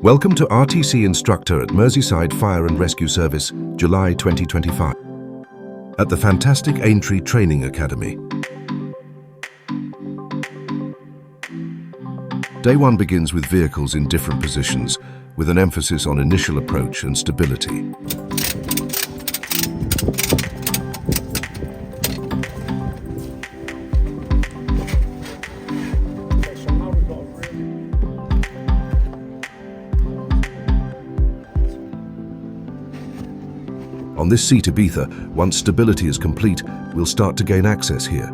Welcome to RTC Instructor at Merseyside Fire and Rescue Service, July 2025. At the fantastic Aintree Training Academy. Day 1 begins with vehicles in different positions, with an emphasis on initial approach and stability. On this seat Ibiza, once stability is complete, we'll start to gain access here.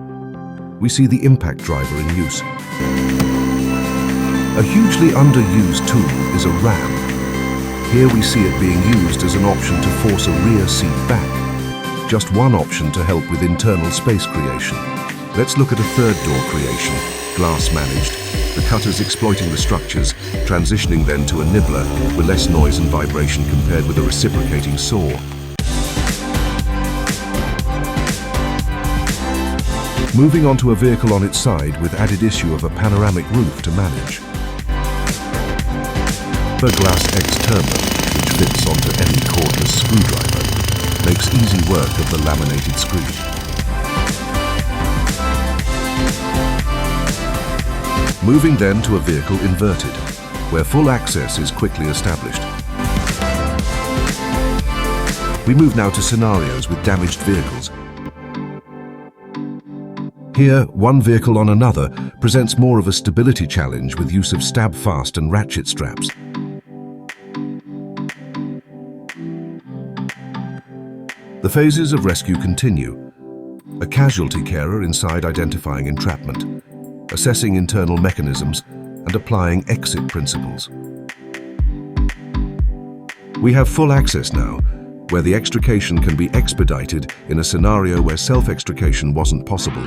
We see the impact driver in use. A hugely underused tool is a ram. Here we see it being used as an option to force a rear seat back. Just one option to help with internal space creation. Let's look at a third door creation, glass managed. The cutters exploiting the structures, transitioning then to a nibbler with less noise and vibration compared with a reciprocating saw. Moving on to a vehicle on its side with added issue of a panoramic roof to manage. The glass external, which fits onto any cordless screwdriver, makes easy work of the laminated screen. Moving then to a vehicle inverted, where full access is quickly established. We move now to scenarios with damaged vehicles. Here, one vehicle on another presents more of a stability challenge with use of stab fast and ratchet straps. The phases of rescue continue. A casualty carer inside identifying entrapment, assessing internal mechanisms, and applying exit principles. We have full access now, where the extrication can be expedited in a scenario where self-extrication wasn't possible.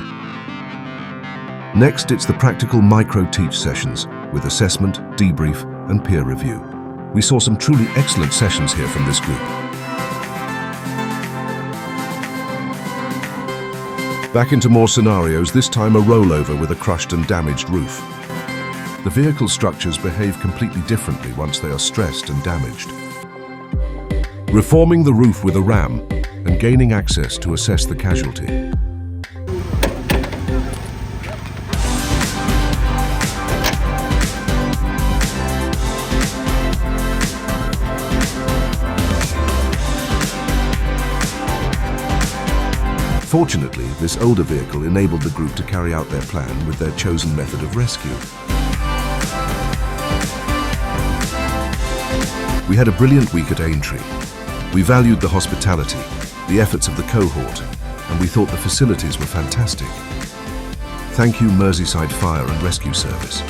Next, it's the practical micro-teach sessions with assessment, debrief, and peer review. We saw some truly excellent sessions here from this group. Back into more scenarios, this time a rollover with a crushed and damaged roof. The vehicle structures behave completely differently once they are stressed and damaged. Reforming the roof with a ram and gaining access to assess the casualty. Fortunately, this older vehicle enabled the group to carry out their plan with their chosen method of rescue. We had a brilliant week at Aintree. We valued the hospitality, the efforts of the cohort, and we thought the facilities were fantastic. Thank you, Merseyside Fire and Rescue Service.